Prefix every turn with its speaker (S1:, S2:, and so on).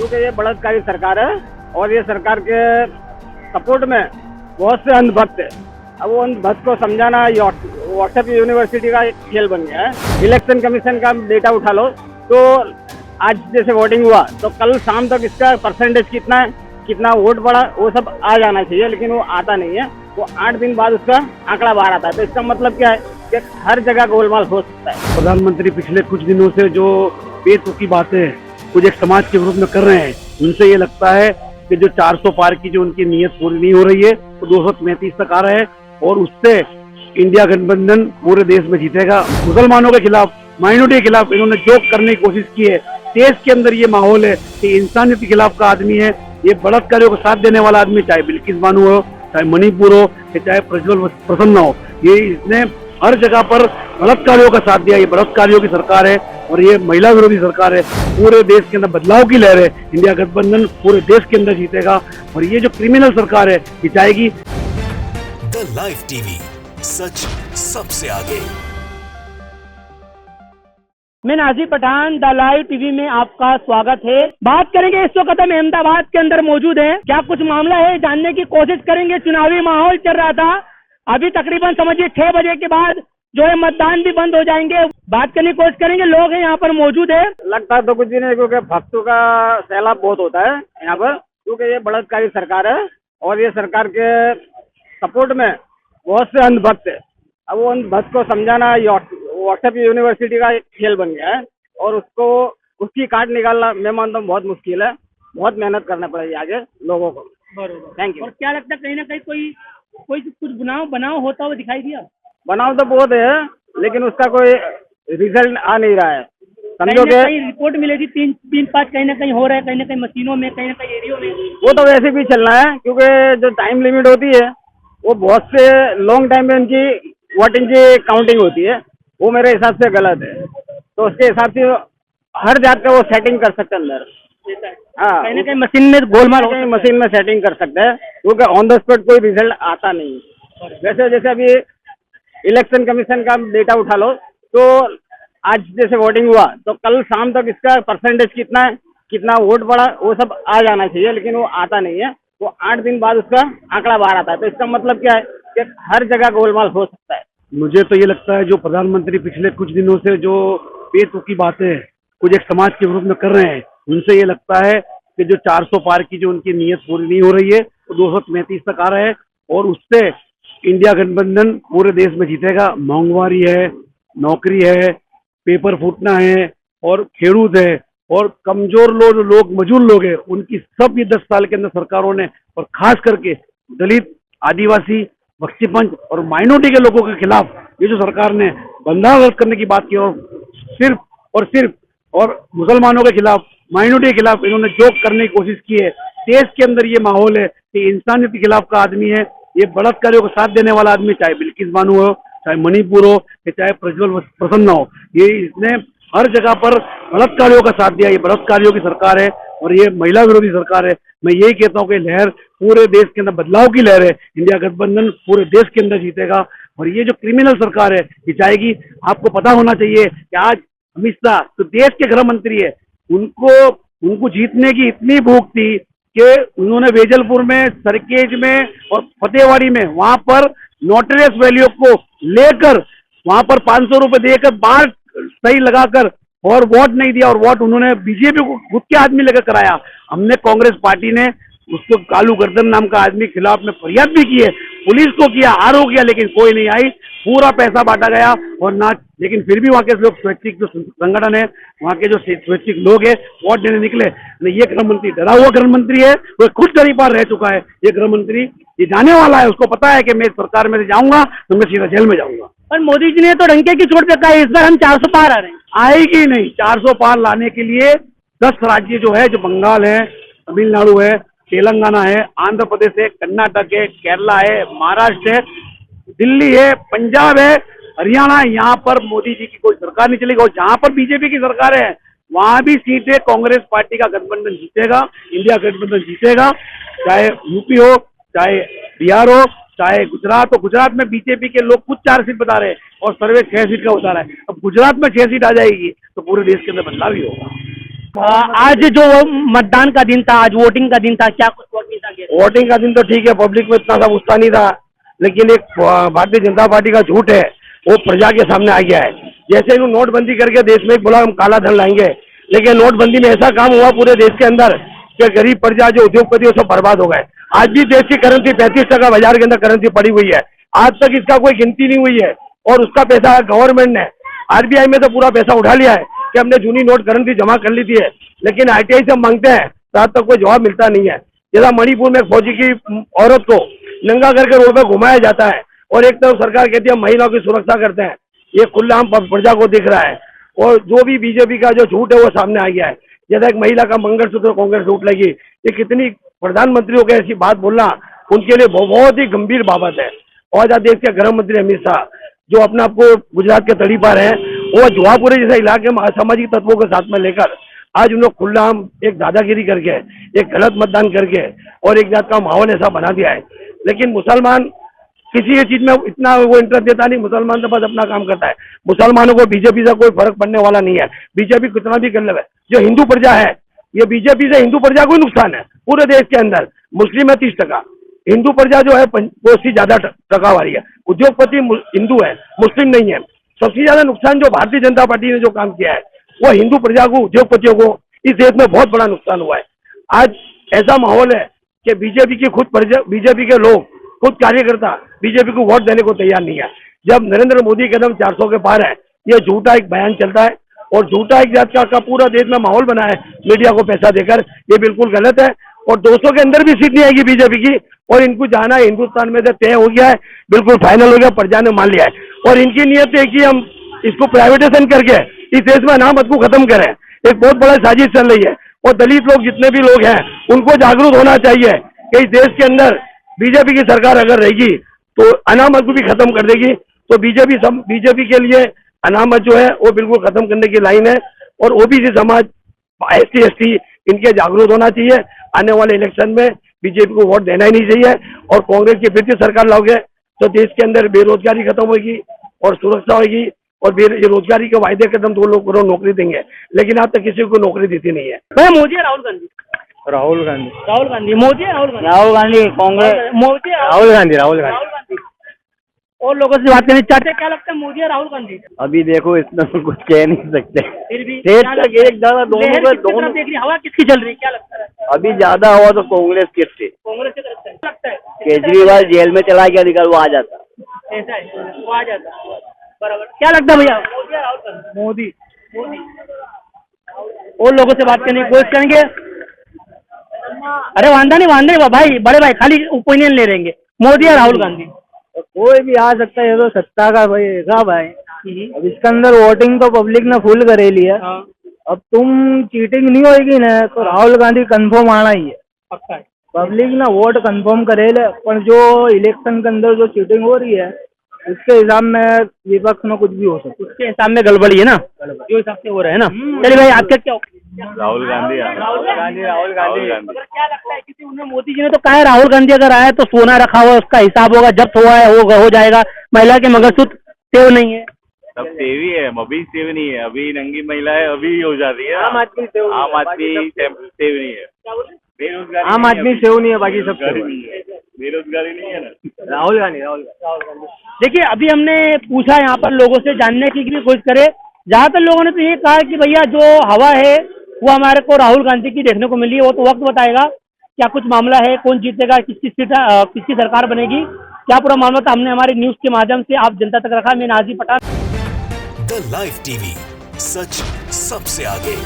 S1: क्योंकि ये बलात्कारी सरकार है और ये सरकार के सपोर्ट में बहुत से अंधभक्त है। अब वो अंधभक्त को समझाना व्हाट्सएप यूनिवर्सिटी का एक खेल बन गया है। इलेक्शन कमीशन का डेटा उठा लो तो आज जैसे वोटिंग हुआ तो कल शाम तक इसका परसेंटेज कितना है, कितना वोट पड़ा, वो सब आ जाना चाहिए, लेकिन वो आता नहीं है। वो 8 दिन बाद उसका आंकड़ा बाहर आता है। तो इसका मतलब क्या है कि हर जगह गोलमाल हो सकता है।
S2: प्रधानमंत्री पिछले कुछ दिनों से जो बेतुकी बातें कुछ एक समाज के विरुद्ध में कर रहे हैं, उनसे ये लगता है कि जो 400 पार की जो उनकी नीयत पूरी नहीं हो रही है तो 233 तक आ रहा है और उससे इंडिया गठबंधन पूरे देश में जीतेगा। मुसलमानों के खिलाफ, माइनॉरिटी के खिलाफ इन्होंने जो करने की कोशिश की है, देश के अंदर ये माहौल है कि इंसानियत के खिलाफ का आदमी है, ये बलात्कारियों को साथ देने वाला आदमी, चाहे बिल्किस बानो हो, चाहे मणिपुर हो, चाहे प्रज्वल प्रसन्न हो, ये इसने हर जगह पर बलात्कारियों का साथ दिया। ये बलात्कारियों की सरकार है और ये महिला विरोधी सरकार है। पूरे देश के अंदर बदलाव की लहर है। इंडिया गठबंधन पूरे देश के अंदर जीतेगा और ये जो क्रिमिनल सरकार है ये जाएगी।
S3: द लाइव टीवी, सच सबसे आगे।
S4: मैं नाजिर पठान, द लाइव टीवी में आपका स्वागत है। बात करेंगे, इस वक्त हम अहमदाबाद के अंदर मौजूद हैं। क्या कुछ मामला है जानने की कोशिश करेंगे। चुनावी माहौल चल रहा था, अभी तकरीबन समझिए 6 बजे के बाद जो है मतदान भी बंद हो जाएंगे। बात करने की कोशिश करेंगे, लोग हैं यहाँ पर मौजूद है।
S1: लगता तो कुछ भी नहीं, क्योंकि भक्तों का सैलाब बहुत होता है यहाँ पर, क्योंकि ये बलात्कारी सरकार है और ये सरकार के सपोर्ट में बहुत से अंधभक्त है। अब वो अंधभक्त को समझाना व्हाट्सएप यूनिवर्सिटी का एक खेल बन गया है और उसकी काट निकालना मैं मानता हूँ बहुत मुश्किल है। बहुत मेहनत करना पड़ेगी आगे लोगों को।
S4: बरोबर,
S1: थैंक यू।
S4: और क्या लगता है कहीं ना कहीं कोई कुछ बनाव होता हुआ दिखाई दिया?
S1: बनाव तो बहुत है, लेकिन उसका कोई रिजल्ट आ नहीं रहा है। समझो
S4: कहीं ना
S1: कि
S4: कहीं रिपोर्ट मिली थी 3-5 कहीं ना कहीं हो रहा है, कहीं ना कहीं मशीनों में, कहीं ना कहीं एरियो में।
S1: वो तो वैसे भी चलना है, क्योंकि जो टाइम लिमिट होती है वो बहुत से लॉन्ग टाइम में उनकी वोटिंग की काउंटिंग होती है, वो मेरे हिसाब से गलत है। तो उसके हिसाब से हर जात का वो सेटिंग कर सकते हैं अंदर। हाँ,
S4: कहीं ना कहीं मशीन में गोलमाल हो सकता है।
S1: मशीन में सेटिंग कर सकते हैं, क्योंकि ऑन द स्पॉट कोई रिजल्ट आता नहीं। वैसे जैसे अभी इलेक्शन कमीशन का डेटा उठा लो तो आज जैसे वोटिंग हुआ तो कल शाम तक इसका परसेंटेज कितना है, कितना वोट पड़ा, वो सब आ जाना चाहिए, लेकिन वो आता नहीं है। वो 8 दिन बाद उसका आंकड़ा बाहर आता है। तो इसका मतलब क्या है कि हर जगह गोलमाल हो सकता है।
S2: मुझे तो ये लगता है जो प्रधानमंत्री पिछले कुछ दिनों से जो बेतुकी बातें कुछ एक समाज के विरुद्ध में कर रहे हैं, उनसे ये लगता है कि जो 400 पार की जो उनकी नीयत पूरी नहीं हो रही है तो 233 तक आ रहा है और उससे इंडिया गठबंधन पूरे देश में जीतेगा। महंगवारी है, नौकरी है, पेपर फूटना है और खेडूत है और कमजोर लोग मजदूर लोग हैं, उनकी सब ये 10 साल के अंदर सरकारों ने, और खास करके दलित, आदिवासी, बख्शीपंच और माइनॉरिटी के लोगों के खिलाफ ये जो सरकार ने बंधारा रद्द करने की बात की और सिर्फ मुसलमानों के खिलाफ, माइनॉरिटी के खिलाफ इन्होंने जो करने की कोशिश की है, देश के अंदर ये माहौल है कि इंसानियत के खिलाफ का आदमी है, ये बलात्कारियों को साथ देने वाला आदमी, चाहे बिल्किस बानो हो, चाहे मणिपुर हो, चाहे प्रज्वल प्रसन्न हो, ये इसने हर जगह पर बलात्कारियों का साथ दिया। ये बलात्कारियों की सरकार है और ये महिला विरोधी सरकार है। मैं यही कहता हूँ कि लहर पूरे देश के अंदर बदलाव की लहर है। इंडिया गठबंधन पूरे देश के अंदर जीतेगा और ये जो क्रिमिनल सरकार है ये जाएगी। आपको पता होना चाहिए कि आज अमित शाह तो देश के गृह मंत्री है, उनको जीतने की इतनी भूख थी कि उन्होंने वेजलपुर में, सरखेज में और फतेहवाड़ी में वहां पर नोटरियस वैल्यू को लेकर वहां पर 500 रुपए देकर बाहर सही लगाकर और वोट नहीं दिया और वोट उन्होंने बीजेपी को खुद के आदमी लेकर कराया। हमने कांग्रेस पार्टी ने उसको कालू गर्दन नाम का आदमी के खिलाफ में फरियाद भी की है, पुलिस को किया, आरोप किया, लेकिन कोई नहीं आई। पूरा पैसा बांटा गया और ना, लेकिन फिर भी वहाँ के लोग स्वैच्छिक जो संगठन है, वहाँ के जो स्वैच्छिक लोग हैं वोट देने निकले। ये गृह मंत्री डरा हुआ गृह मंत्री है, वो खुद डरी पार रह चुका है। ये गृह मंत्री ये जाने वाला है, उसको पता है कि मैं सरकार में जाऊंगा तो मैं सीधा जेल में जाऊंगा।
S4: पर मोदी जी ने तो डंके की चोट पे कहा है इस बार हम 400 पार आ रहे हैं।
S2: आएगी नहीं। 400 पार लाने के लिए 10 राज्य जो है, जो बंगाल है, तमिलनाडु है, तेलंगाना है, आंध्र प्रदेश है, कर्नाटक है, केरला है, महाराष्ट्र है, दिल्ली है, पंजाब है, हरियाणा है, यहाँ पर मोदी जी की कोई सरकार नहीं चलेगी। और जहाँ पर बीजेपी की सरकार है वहाँ भी सीटें कांग्रेस पार्टी का गठबंधन जीतेगा, इंडिया गठबंधन जीतेगा। चाहे यूपी हो, चाहे बिहार हो, चाहे गुजरात हो। गुजरात में बीजेपी के लोग कुछ 4 सीट बता रहे हैं और सर्वे 6 सीट का बता रहा है। अब गुजरात में 6 सीट आ जाएगी तो पूरे देश के अंदर बदलाव ही होगा।
S4: आज जो मतदान का दिन था, आज वोटिंग का दिन था, क्या कुछ वोटिंग था?
S2: वोटिंग का दिन तो ठीक है, पब्लिक में इतना सा गुस्सा नहीं था, लेकिन एक भारतीय जनता पार्टी का झूठ है वो प्रजा के सामने आ गया है। जैसे इन्होंने नोटबंदी करके देश में बोला हम काला धन लाएंगे, लेकिन नोटबंदी में ऐसा काम हुआ पूरे देश के अंदर कि गरीब प्रजा जो उद्योगपति वो सब बर्बाद हो गए। आज भी देश की करेंसी 35% बाजार के अंदर करेंसी पड़ी हुई है, आज तक इसका कोई गिनती नहीं हुई है, और उसका पैसा गवर्नमेंट ने आरबीआई में तो पूरा पैसा उठा लिया है कि हमने जूनी नोट करेंसी जमा कर ली थी है, लेकिन आरटीआई से हम मांगते हैं तो आज तक कोई जवाब मिलता नहीं है। जैसा मणिपुर में एक फौजी की औरत को नंगा करके रोड पर घुमाया जाता है और एक तरफ सरकार कहती है हम महिलाओं की सुरक्षा करते हैं, ये खुला हम प्रजा को दिख रहा है। और जो भी बीजेपी का जो झूठ है वो सामने आ गया है। जैसा एक महिला का मंगलसूत्र कांग्रेस लूट लेगी, ये कितनी प्रधानमंत्रियों को ऐसी बात बोलना उनके लिए बहुत ही गंभीर बाबत है। और आज देश के गृह मंत्री अमित शाह जो अपने आपको गुजरात के तड़ी पर है, वो जवापुरे जैसे इलाके में असामाजिक तत्वों को साथ में लेकर आज उन लोग खुल्लाम एक दादागिरी करके, एक गलत मतदान करके और एक जात का माहौल ऐसा बना दिया है। लेकिन मुसलमान किसी भी चीज में इतना वो इंटरेस्ट देता नहीं, मुसलमान तो बस अपना काम करता है। मुसलमानों को बीजेपी से कोई फर्क पड़ने वाला नहीं है, बीजेपी कितना भी कर ले। जो हिंदू प्रजा है, ये बीजेपी से हिंदू प्रजा को ही नुकसान है। पूरे देश के अंदर मुस्लिम है 30%, हिंदू प्रजा जो है वो उसकी ज्यादा टकावारी है। उद्योगपति हिंदू है, मुस्लिम नहीं है। सबसे ज्यादा नुकसान जो भारतीय जनता पार्टी ने जो काम किया है वो हिंदू प्रजा को, उद्योगपतियों को इस देश में बहुत बड़ा नुकसान हुआ है। आज ऐसा माहौल है कि बीजेपी के लोग खुद कार्यकर्ता बीजेपी को वोट देने को तैयार नहीं है। जब नरेंद्र मोदी कदम 400 के पार है, ये झूठा एक बयान चलता है और झूठा एक जात का पूरा देश में माहौल बना है मीडिया को पैसा देकर, ये बिल्कुल गलत है। और 200 के अंदर भी सीट नहीं आएगी बीजेपी की, और इनको जाना है हिंदुस्तान में से तय हो गया है, बिल्कुल फाइनल हो गया, प्रजा ने मान लिया है। और इनकी नीयत है कि हम इसको प्राइवेटाइजेशन करके इस देश में अनामत को खत्म करें। एक बहुत बड़ा साजिश चल रही है और दलित लोग जितने भी लोग हैं उनको जागरूक होना चाहिए कि इस देश के अंदर बीजेपी की सरकार अगर रहेगी तो अनामत को भी खत्म कर देगी। तो बीजेपी के लिए अनामत जो है वो बिल्कुल खत्म करने की लाइन है। और ओबीसी समाज, SC ST इनके जागरूक होना चाहिए। आने वाले इलेक्शन में बीजेपी को वोट देना ही नहीं चाहिए। और कांग्रेस की फिर से सरकार लाओगे तो देश के अंदर बेरोजगारी खत्म होगी और सुरक्षा होगी। और बेरोजगारी के वायदे कदम 2 लोग करोड़ नौकरी देंगे, लेकिन आज तक किसी को नौकरी देती नहीं है।
S4: भैया मोदी या राहुल गांधी?
S1: राहुल गांधी।
S4: राहुल गांधी। मोदी या राहुल गांधी?
S1: राहुल गांधी कांग्रेस।
S4: मोदी या
S1: राहुल गांधी।
S4: राहुल गांधी। और लोगों से बात करनी चाहते हैं, क्या लगता है मोदी या राहुल गांधी?
S1: अभी देखो इसमें तो कुछ कह नहीं सकते,
S4: फिर भी
S1: देश तक एक ज्यादा दोनों
S4: देख रही, हवा किसकी चल रही है, क्या लगता है?
S1: अभी ज्यादा हुआ तो कांग्रेस की थी।
S4: कांग्रेस की तरफ से लगता है
S1: केजरीवाल जेल में चला गया, निकल वो आ जाता,
S4: ऐसा है, वो आ जाता। बराबर। क्या लगता है भैया, मोदी या राहुल गांधी?
S1: मोदी।
S4: मोदी। और लोगों से बात करने की कोशिश करेंगे। अरे वांदा नहीं भाई, बड़े भाई खाली ओपिनियन ले रहेंगे। मोदी या राहुल गांधी?
S1: कोई भी आ सकता है, ये तो सत्ता का भाई हिसाब है। अब इसके अंदर वोटिंग तो पब्लिक ने फुल करेली है। अब तुम चीटिंग नहीं होगी ना तो राहुल गांधी कंफर्म आना ही है,
S4: पक्का है।
S1: पब्लिक ना वोट कंफर्म करेले। पर जो इलेक्शन के अंदर जो चीटिंग हो रही है उसके हिसाब में विपक्ष में कुछ भी हो सकता है,
S4: उसके हिसाब में गड़बड़ी है ना, जो हिसाब से हो रहा है ना। चलिए भाई, आपका क्या?
S1: राहुल गांधी।
S4: मगर क्या लगता है, किसी उन्होंने मोदी जी ने तो कहा है राहुल गांधी अगर आए तो सोना रखा हुआ उसका हिसाब होगा, जब्त हुआ है हो जाएगा। महिला के मंगलसूत्र सेव नहीं है,
S5: सब सेव ही है, अभी सेव नहीं है। अभी नंगी महिला है, अभी हो जाती है। आम आदमी सेव नहीं है, बेरोजगारी।
S1: आम आदमी सेव नहीं है, बाकी सब सेव है।
S5: बेरोजगारी नहीं है ना।
S1: राहुल गांधी।
S4: देखिए अभी हमने पूछा यहाँ पर लोगों से जानने की भी कोशिश करे, ज्यादातर लोगों ने तो ये कहा कि भैया जो हवा है वो हमारे को राहुल गांधी की देखने को मिली है। वो तो वक्त बताएगा क्या कुछ मामला है, कौन जीतेगा, किसकी सरकार बनेगी, क्या पूरा मामला था। हमने हमारे न्यूज के माध्यम से आप जनता तक रखा। मैं Naji Pathan.
S3: The live TV, सच सबसे आगे।